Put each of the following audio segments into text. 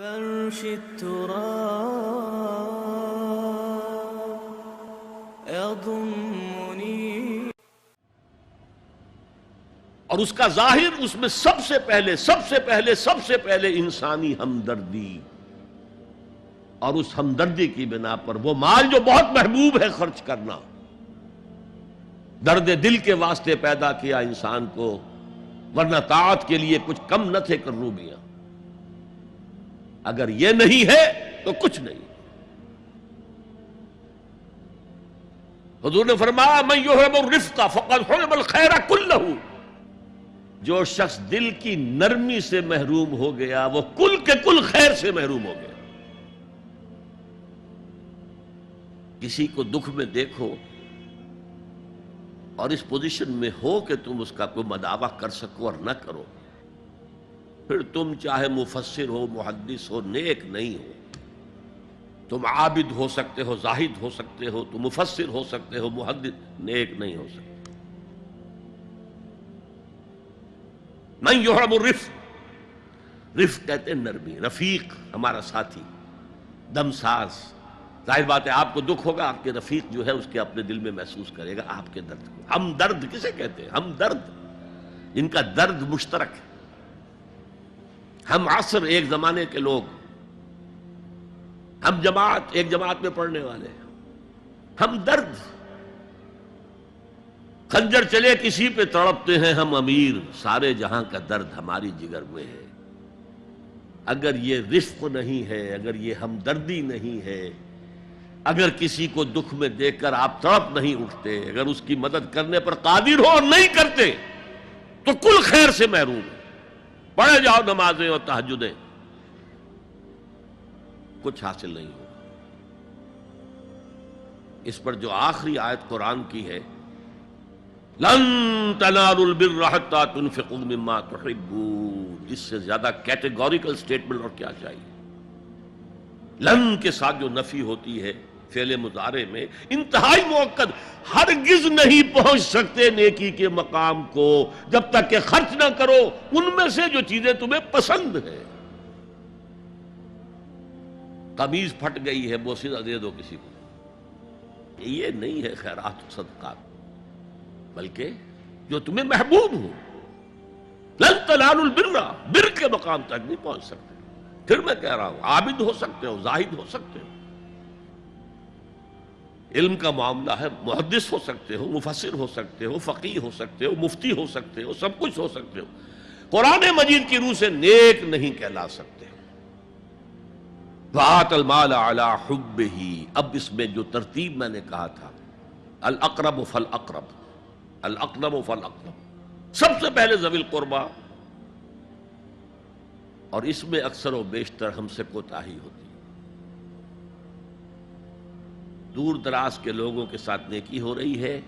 فرش التراب يضمني. اور اس کا ظاہر اس میں سب سے پہلے انسانی ہمدردی، اور اس ہمدردی کی بنا پر وہ مال جو بہت محبوب ہے خرچ کرنا، درد دل کے واسطے پیدا کیا انسان کو، ورنہ طاعت کے لیے کچھ کم نہ تھے کروبیاں. اگر یہ نہیں ہے تو کچھ نہیں. حضور نے فرمایا من یحرم الرفق فقد حرم الخیر کلہ. جو شخص دل کی نرمی سے محروم ہو گیا وہ کل کے کل خیر سے محروم ہو گیا. کسی کو دکھ میں دیکھو اور اس پوزیشن میں ہو کہ تم اس کا کوئی مداوع کر سکو اور نہ کرو، پھر تم چاہے مفسر ہو، محدث ہو، نیک نہیں ہو. تم عابد ہو سکتے ہو، زاہد ہو سکتے ہو، تم مفسر ہو سکتے ہو، محدث، نیک نہیں ہو سکتے. من یحرم الرفق، رفق کہتے ہیں نرمی. رفیق ہمارا ساتھی، دم ساز. ظاہر بات ہے آپ کو دکھ ہوگا، آپ کے رفیق جو ہے اس کے اپنے دل میں محسوس کرے گا آپ کے درد کو. ہم درد کسے کہتے ہیں؟ ہم درد، ان کا درد مشترک ہے. ہم عصر ایک زمانے کے لوگ، ہم جماعت ایک جماعت میں پڑھنے والے، ہم درد. خنجر چلے کسی پہ تڑپتے ہیں ہم امیر، سارے جہاں کا درد ہماری جگر میں ہے. اگر یہ رفق نہیں ہے، اگر یہ ہمدردی نہیں ہے، اگر کسی کو دکھ میں دیکھ کر آپ تڑپ نہیں اٹھتے، اگر اس کی مدد کرنے پر قادر ہو اور نہیں کرتے تو کل خیر سے محروم ہے. پڑھے جاؤ نمازیں اور تہجدیں، کچھ حاصل نہیں ہوگا. اس پر جو آخری آیت قرآن کی ہے، لن تنالوا البر حتى تنفقوا مما تحبون، اس سے زیادہ کیٹیگوریکل سٹیٹمنٹ اور کیا چاہیے. لن کے ساتھ جو نفی ہوتی ہے فعل مضارع میں، انتہائی مؤکد. ہرگز نہیں پہنچ سکتے نیکی کے مقام کو جب تک کہ خرچ نہ کرو ان میں سے جو چیزیں تمہیں پسند ہیں. قمیض پھٹ گئی ہے، بوسیدہ دے دو کسی کو، یہ نہیں ہے خیرات و صدقات، بلکہ جو تمہیں محبوب ہو. لن تنالوا البر، بر کے مقام تک نہیں پہنچ سکتے. پھر میں کہہ رہا ہوں عابد ہو سکتے ہو، زاہد ہو سکتے ہو، علم کا معاملہ ہے، محدث ہو سکتے ہو، مفسر ہو سکتے ہو، فقیہ ہو سکتے ہو، مفتی ہو سکتے ہو، سب کچھ ہو سکتے ہو. قرآن مجید کی روح سے نیک نہیں کہلا سکتے. وَآتَ الْمَالَ عَلَى حُبِّهِ. اب اس میں جو ترتیب میں نے کہا تھا، الْأَقْرَبُ فَالْأَقْرَبُ، الْأَقْرَبُ فَالْأَقْرَبُ، سب سے پہلے ذوی القربیٰ. اور اس میں اکثر و بیشتر ہم سے کوتاہی ہوتی ہے. دور دراز کے لوگوں کے ساتھ نیکی ہو رہی ہے،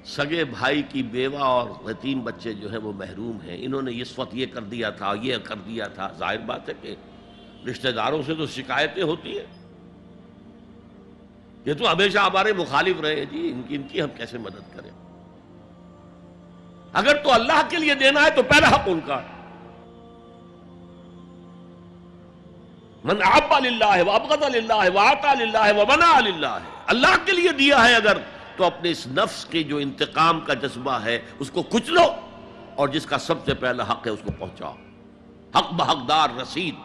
سگے بھائی کی بیوہ اور یتیم بچے جو ہیں وہ محروم ہیں. انہوں نے اس وقت یہ کر دیا تھا، یہ کر دیا تھا. ظاہر بات ہے کہ رشتہ داروں سے تو شکایتیں ہوتی ہیں، یہ تو ہمیشہ ہمارے مخالف رہے ہیں جی، ان کی ہم کیسے مدد کریں. اگر تو اللہ کے لیے دینا ہے تو پہلا حق ان کا. من احب للہ وابغض للہ واعطى للہ ومنع للہ، اللہ کے لیے دیا ہے اگر تو اپنے اس نفس کے جو انتقام کا جذبہ ہے اس کو کچلو، اور جس کا سب سے پہلا حق ہے اس کو پہنچاؤ. حق بحقدار رسید.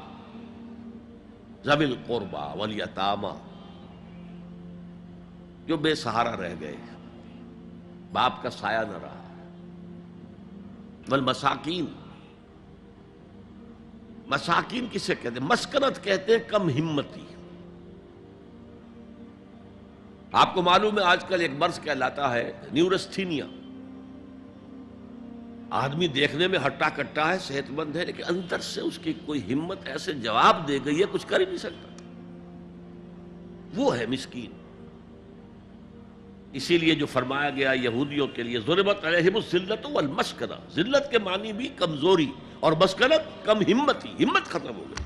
ذوی القربى والیتامى، جو بے سہارا رہ گئے، باپ کا سایہ نہ رہا. والمساکین، مساکین کسے کہتے ہیں؟ مسکنت کہتے ہیں کم ہمتی. آپ کو معلوم ہے آج کل ایک مرض کہلاتا ہے نیورستھینیا. آدمی دیکھنے میں ہٹا کٹا ہے، صحت مند ہے، لیکن اندر سے اس کی کوئی ہمت ایسے جواب دے گئی ہے کچھ کر ہی نہیں سکتا. وہ ہے مسکین. اسی لیے جو فرمایا گیا یہودیوں کے لیے ضربت علیہم الذلۃ والمسکنہ، ذلت کے معنی بھی کمزوری، اور مسکنت کم ہمتی، ہمت ختم ہو گئی.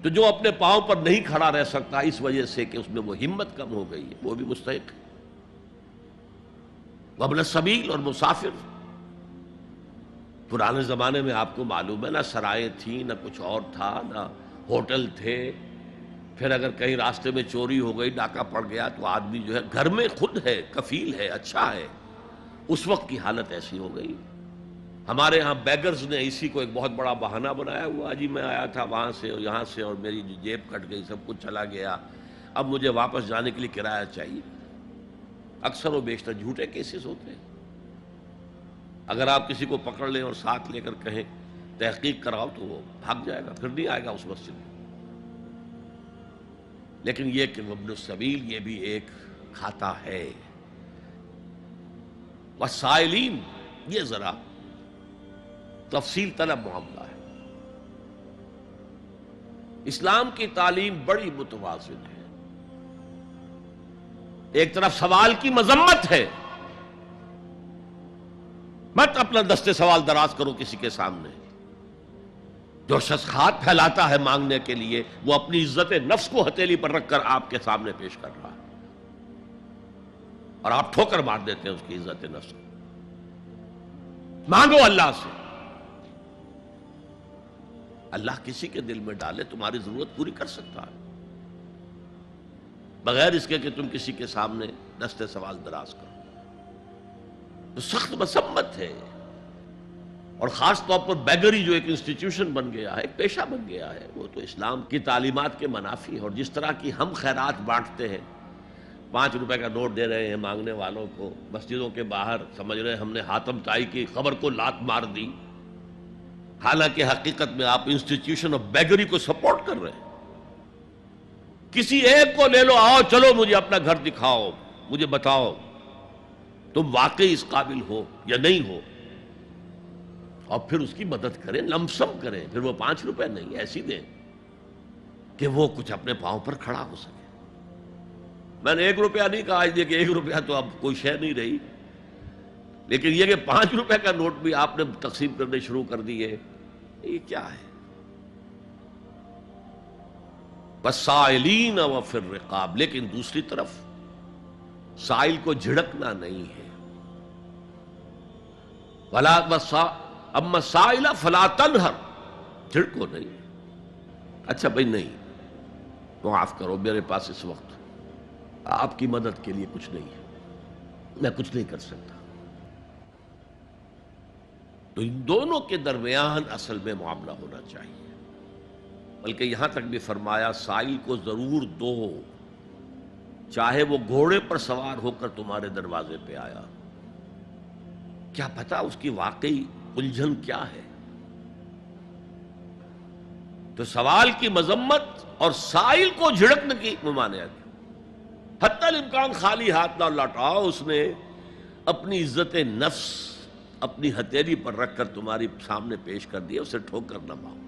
تو جو اپنے پاؤں پر نہیں کھڑا رہ سکتا اس وجہ سے کہ اس میں وہ ہمت کم ہو گئی ہے، وہ بھی مستحق ہے. وابن السبیل، اور مسافر. پرانے زمانے میں آپ کو معلوم ہے نہ سرائیں تھیں، نہ کچھ اور تھا، نہ ہوٹل تھے. پھر اگر کہیں راستے میں چوری ہو گئی، ڈاکہ پڑ گیا، تو آدمی جو ہے گھر میں خود ہے، کفیل ہے، اچھا ہے. اس وقت کی حالت ایسی ہو گئی. ہمارے ہاں بیگرز نے اسی کو ایک بہت بڑا بہانہ بنایا ہوا، جی میں آیا تھا وہاں سے اور یہاں سے اور میری جیب کٹ گئی، سب کچھ چلا گیا، اب مجھے واپس جانے کے لیے کرایہ چاہیے. اکثر و بیشتر جھوٹے کیسز ہوتے ہیں. اگر آپ کسی کو پکڑ لیں اور ساتھ لے کر کہیں تحقیق کراؤ تو وہ بھاگ جائے گا، پھر نہیں آئے گا اس مسجد میں. لیکن یہ کہ ابن السبیل یہ بھی ایک کھاتا ہے. والسائلین یہ ذرا تفصیل طلب معاملہ ہے. اسلام کی تعلیم بڑی متوازن ہے. ایک طرف سوال کی مذمت ہے، مت اپنا دستے سوال دراز کرو کسی کے سامنے. جو شخص ہاتھ پھیلاتا ہے مانگنے کے لیے، وہ اپنی عزت نفس کو ہتھیلی پر رکھ کر آپ کے سامنے پیش کر رہا ہے، اور آپ ٹھوکر مار دیتے ہیں اس کی عزت نفس کو. مانگو اللہ سے. اللہ کسی کے دل میں ڈالے تمہاری ضرورت پوری کر سکتا ہے، بغیر اس کے کہ تم کسی کے سامنے دستے سوال دراز کرو. تو سخت مذمت ہے. اور خاص طور پر بیگری جو ایک انسٹیٹیوشن بن گیا ہے، ایک پیشہ بن گیا ہے، وہ تو اسلام کی تعلیمات کے منافی ہے. اور جس طرح کی ہم خیرات بانٹتے ہیں، 5 روپے کا نوٹ دے رہے ہیں مانگنے والوں کو، مسجدوں کے باہر سمجھ رہے ہیں ہم نے حاتم طائی کی خبر کو لات مار دی، حالانکہ حقیقت میں آپ انسٹیٹیوشن آف بیگری کو سپورٹ کر رہے ہیں. کسی ایک کو لے لو، آؤ چلو مجھے اپنا گھر دکھاؤ، مجھے بتاؤ تم واقعی اس قابل ہو یا نہیں ہو، اور پھر اس کی مدد کریں، لمسم کریں. پھر وہ 5 روپے نہیں ایسی دیں کہ وہ کچھ اپنے پاؤں پر کھڑا ہو سکے. میں نے 1 روپیہ نہیں کہا، آج دیکھیں 1 روپیہ تو اب کوئی شے نہیں رہی، لیکن یہ کہ 5 روپے کا نوٹ بھی آپ نے تقسیم کرنے شروع کر دیے، یہ کیا ہے؟ والسائلین وفی الرقاب. لیکن دوسری طرف سائل کو جھڑکنا نہیں ہے. اما السائل فلا تنہر، جھڑکو نہیں. اچھا بھائی نہیں، معاف کرو میرے پاس اس وقت آپ کی مدد کے لیے کچھ نہیں ہے، میں کچھ نہیں کر سکتا. تو ان دونوں کے درمیان اصل میں معاملہ ہونا چاہیے. بلکہ یہاں تک بھی فرمایا سائل کو ضرور دو، چاہے وہ گھوڑے پر سوار ہو کر تمہارے دروازے پہ آیا. کیا پتا اس کی واقعی الجھن کیا ہے. تو سوال کی مذمت اور سائل کو جھڑکنے کی ممانعت. حتی الامکان خالی ہاتھ نہ لوٹاؤ. اس نے اپنی عزت نفس اپنی ہتھیلی پر رکھ کر تمہاری سامنے پیش کر دیا، اسے ٹھوکر نہ مارو.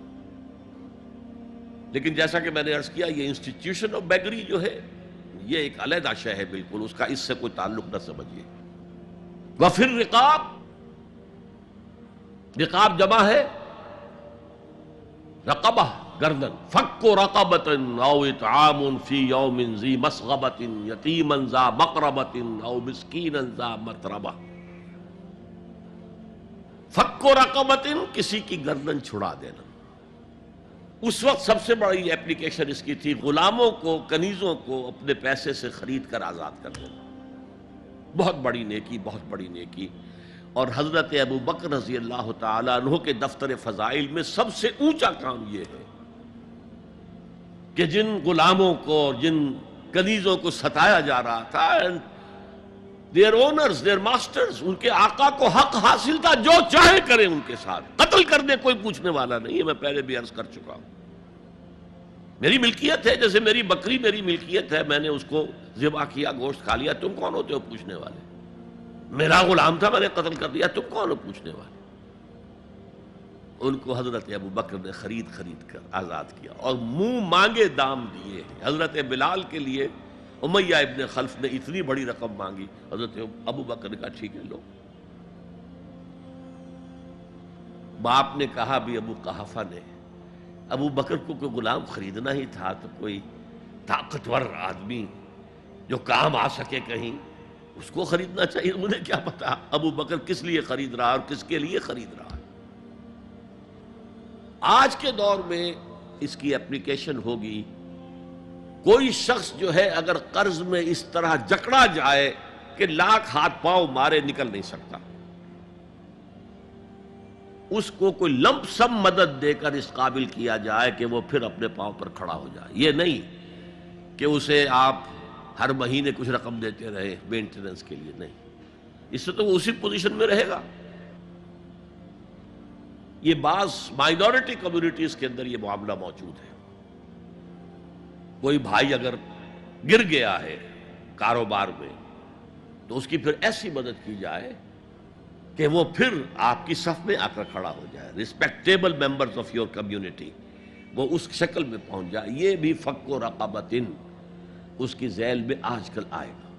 لیکن جیسا کہ میں نے عرض کیا، یہ انسٹیٹیوشن آف بیگری جو ہے یہ ایک علیحدہ شے ہے بالکل، اس کا اس سے کوئی تعلق نہ سمجھیے. وفی الرقاب، رقاب جمع ہے رقبہ، گردن. فک رقبۃ او اطعام فی یوم ذی مسغبۃ یتیما ذا مقربۃ او مسکینا ذا متربہ. فک رقبۃ، کسی کی گردن چھڑا دینا. اس وقت سب سے بڑی اپلیکیشن اس کی تھی غلاموں کو، کنیزوں کو اپنے پیسے سے خرید کر آزاد کر دینا. بہت بڑی نیکی، بہت بڑی نیکی. اور حضرت ابو بکر رضی اللہ تعالیٰ عنہ کے دفتر فضائل میں سب سے اونچا کام یہ ہے کہ جن غلاموں کو اور جن کنیزوں کو ستایا جا رہا تھا، دیئر اونرز، دیئر ماسٹرز، ان کے آقا کو حق حاصل تھا، جو چاہے کریں ان کے ساتھ، قتل کر دے کوئی پوچھنے والا نہیں ہے. میں پہلے بھی عرض کر چکا ہوں، میری ملکیت ہے، جیسے میری بکری میری ملکیت ہے، میں نے اس کو ذبح کیا، گوشت کھا لیا، تم کون ہوتے ہو پوچھنے والے؟ میرا غلام تھا، میں نے قتل کر دیا، تم کون ہو پوچھنے والے؟ ان کو حضرت ابو بکر نے خرید کر آزاد کیا اور منہ مانگے دام دیے. حضرت بلال کے لیے امیہ ابن خلف نے اتنی بڑی رقم مانگی، حضرت ابو بکر نے کہا ٹھیک ہے لو. باپ نے کہا بھی، ابو قحافہ نے، ابو بکر کو کوئی غلام خریدنا ہی تھا تو کوئی طاقتور آدمی جو کام آ سکے کہیں، اس کو خریدنا چاہیے. مجھے کیا پتا ابو بکر کس لیے خرید رہا اور کس کے لیے خرید رہا. آج کے دور میں اس کی اپلیکیشن ہوگی، کوئی شخص جو ہے اگر قرض میں اس طرح جکڑا جائے کہ لاکھ ہاتھ پاؤں مارے نکل نہیں سکتا، اس کو کوئی لمپ سم مدد دے کر اس قابل کیا جائے کہ وہ پھر اپنے پاؤں پر کھڑا ہو جائے. یہ نہیں کہ اسے آپ ہر مہینے کچھ رقم دیتے رہے مینٹیننس کے لیے، نہیں، اس سے تو وہ اسی پوزیشن میں رہے گا. یہ بعض مائنورٹی کمیونٹیز کے اندر یہ معاملہ موجود ہے. کوئی بھائی اگر گر گیا ہے کاروبار میں تو اس کی پھر ایسی مدد کی جائے کہ وہ پھر آپ کی صف میں آ کر کھڑا ہو جائے، respectable members of your community, وہ اس شکل میں پہنچ جائے. یہ بھی فک و رقبۃ اس کی ذیل میں آج کل آئے گا.